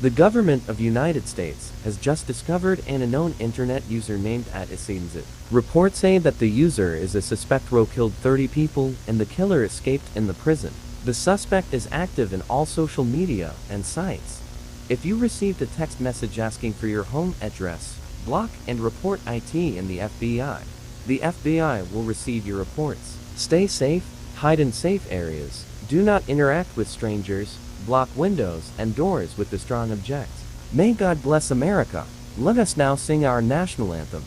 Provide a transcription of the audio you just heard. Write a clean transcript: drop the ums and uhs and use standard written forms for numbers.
The government of United States has just discovered an unknown internet user named @isinzit. Reports say that the user is a suspect who killed 30 people and the killer escaped in the prison. The suspect is active in all social media and sites. If you received a text message asking for your home address, block and report it in the FBI. The FBI will receive your reports. Stay safe, hide in safe areas, do not interact with strangers, block windows and doors with the strong objects. May God bless America. Let us now sing our national anthem.